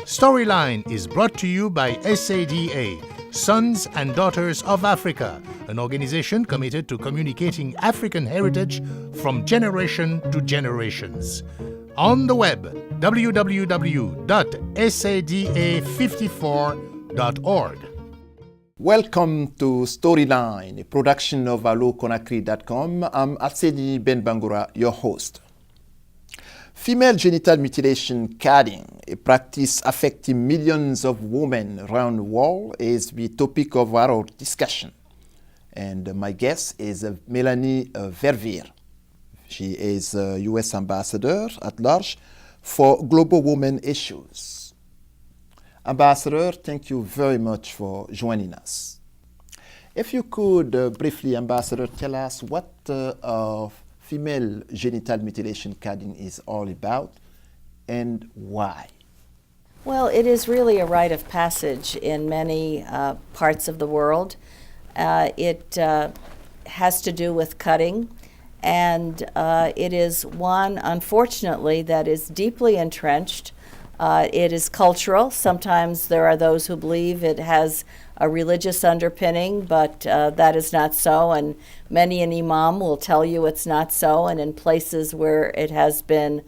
Storyline is brought to you by SADA, Sons and Daughters of Africa, an organization committed to communicating African heritage from generation to generations. On the web, www.sada54.org. Welcome to Storyline, a production of alloconakry.com. I'm Alsedi Ben Bangoura, your host. Female genital mutilation cutting, a practice affecting millions of women around the world, is the topic of our discussion. And my guest is Melanne Verveer. She is a U.S. Ambassador at large for global women issues. Ambassador, thank you very much for joining us. If you could briefly, Ambassador, tell us what female genital mutilation cutting is all about and why. Well, it is really a rite of passage in many parts of the world. It has to do with cutting, and it is one, unfortunately, that is deeply entrenched. It is cultural. Sometimes there are those who believe it has a religious underpinning, but that is not so, and many an imam will tell you it's not so, and in places where it has been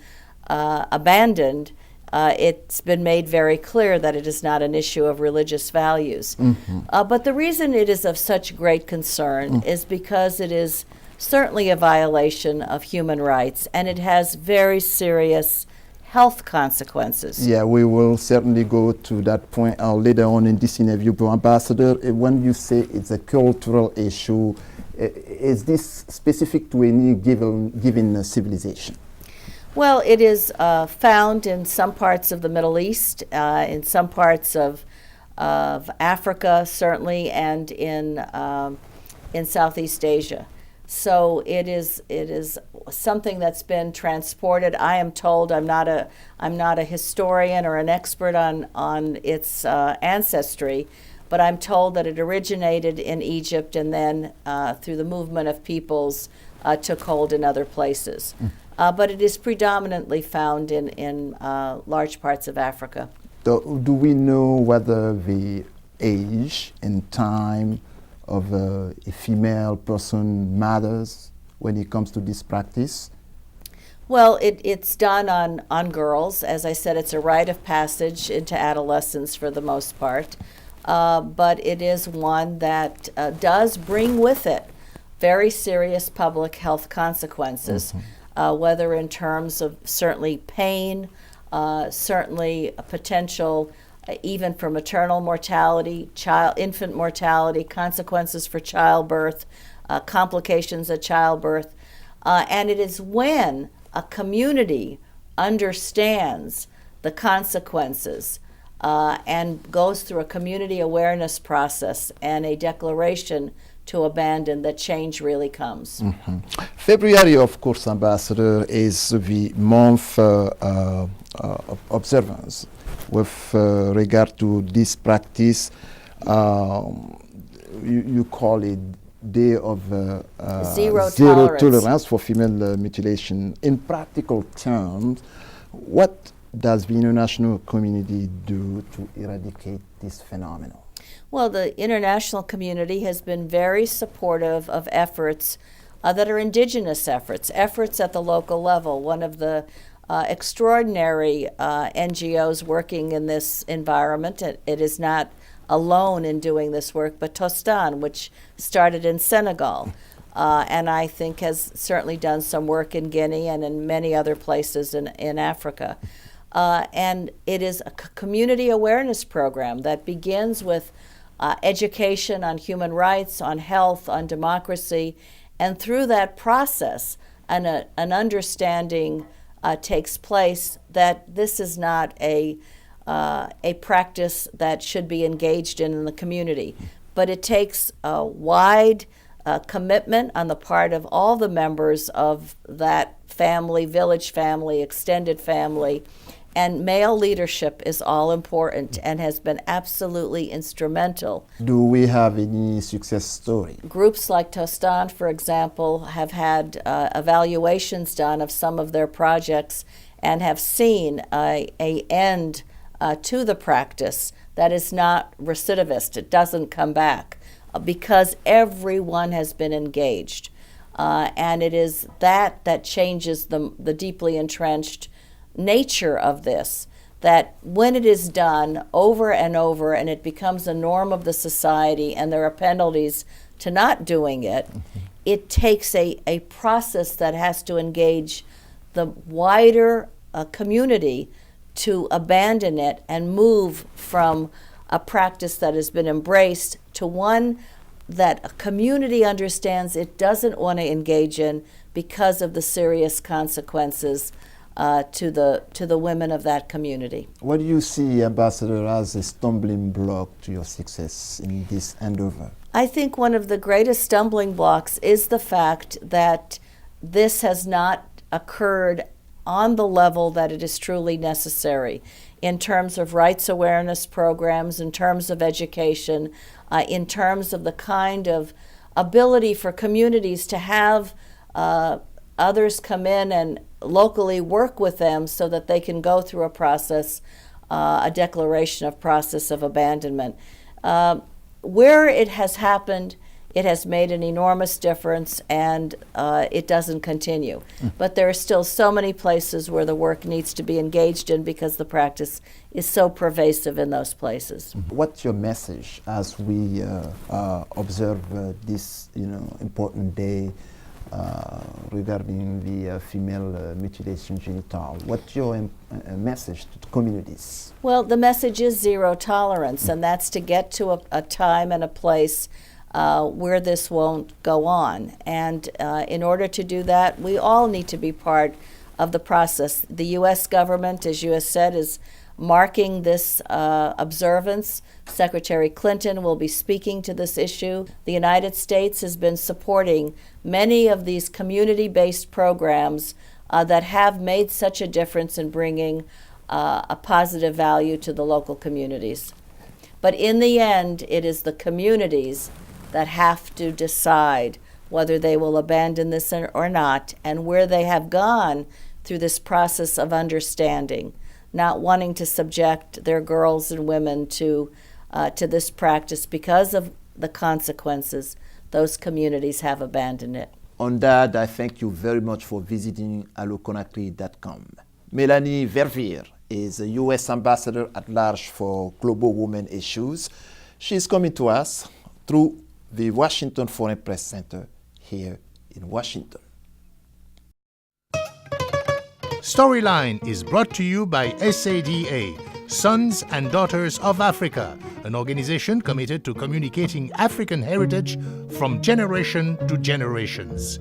abandoned, it's been made very clear that it is not an issue of religious values. Mm-hmm. But the reason it is of such great concern is because it is certainly a violation of human rights, and it has very serious health consequences. Yeah, we will certainly go to that point later on in this interview. But Ambassador, when you say it's a cultural issue, is this specific to any given civilization? Well, it is found in some parts of the Middle East, in some parts of Africa, certainly, and in Southeast Asia. So it is something that's been transported. I am told, I'm not a historian or an expert on its ancestry, but I'm told that it originated in Egypt and then through the movement of peoples took hold in other places. But it is predominantly found in large parts of Africa. Do we know whether the age and time of a female person matters when it comes to this practice? Well, it's done on girls. As I said, it's a rite of passage into adolescence for the most part. But it is one that does bring with it very serious public health consequences, whether in terms of certainly pain, certainly a potential even for maternal mortality, infant mortality, consequences for childbirth, complications of childbirth. And it is when a community understands the consequences and goes through a community awareness process and a declaration to abandon that change really comes. Mm-hmm. February, of course, Ambassador, is the month of observance with regard to this practice. You call it Day of Zero Tolerance for Female Mutilation. In practical terms, what does the international community do to eradicate this phenomenon? Well, the international community has been very supportive of efforts that are indigenous efforts at the local level. One of the extraordinary NGOs working in this environment, it is not alone in doing this work, but Tostan, which started in Senegal, and I think has certainly done some work in Guinea and in many other places in Africa. And it is a community awareness program that begins with education on human rights, on health, on democracy, and through that process, an understanding takes place that this is not a practice that should be engaged in the community, but it takes a wide commitment on the part of all the members of that family, village family, extended family, and male leadership is all important and has been absolutely instrumental. Do we have any success story? Groups like Tostan, for example, have had evaluations done of some of their projects and have seen a end to the practice that is not recidivist. It doesn't come back because everyone has been engaged. And it is that changes the deeply entrenched nature of this, that when it is done over and over and it becomes a norm of the society and there are penalties to not doing it, it takes a process that has to engage the wider community to abandon it and move from a practice that has been embraced to one that a community understands it doesn't want to engage in because of the serious consequences to the women of that community. What do you see, Ambassador, as a stumbling block to your success in this endeavor? I think one of the greatest stumbling blocks is the fact that this has not occurred on the level that it is truly necessary in terms of rights awareness programs, in terms of education, in terms of the kind of ability for communities to have others come in and locally work with them so that they can go through a process, a declaration of process of abandonment. Where it has happened, it has made an enormous difference, and it doesn't continue. But there are still so many places where the work needs to be engaged in because the practice is so pervasive in those places. What's your message as we observe this, important day regarding the female mutilation genital? What's your message to the communities? Well, the message is zero tolerance, and that's to get to a time and a place where this won't go on. And in order to do that, we all need to be part of the process. The U.S. government, as you have said, is marking this observance. Secretary Clinton will be speaking to this issue. The United States has been supporting many of these community-based programs that have made such a difference in bringing a positive value to the local communities. But in the end, it is the communities that have to decide whether they will abandon this or not, and where they have gone through this process of understanding, not wanting to subject their girls and women to this practice because of the consequences. Those communities have abandoned it. On that, I thank you very much for visiting alloconakry.com. Melanne Verveer is a U.S. Ambassador at Large for Global Women Issues. She's coming to us through the Washington Foreign Press Center here in Washington. Storyline is brought to you by SADA, Sons and Daughters of Africa, an organization committed to communicating African heritage from generation to generations.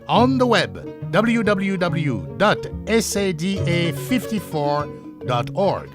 On the web, www.sada54.org.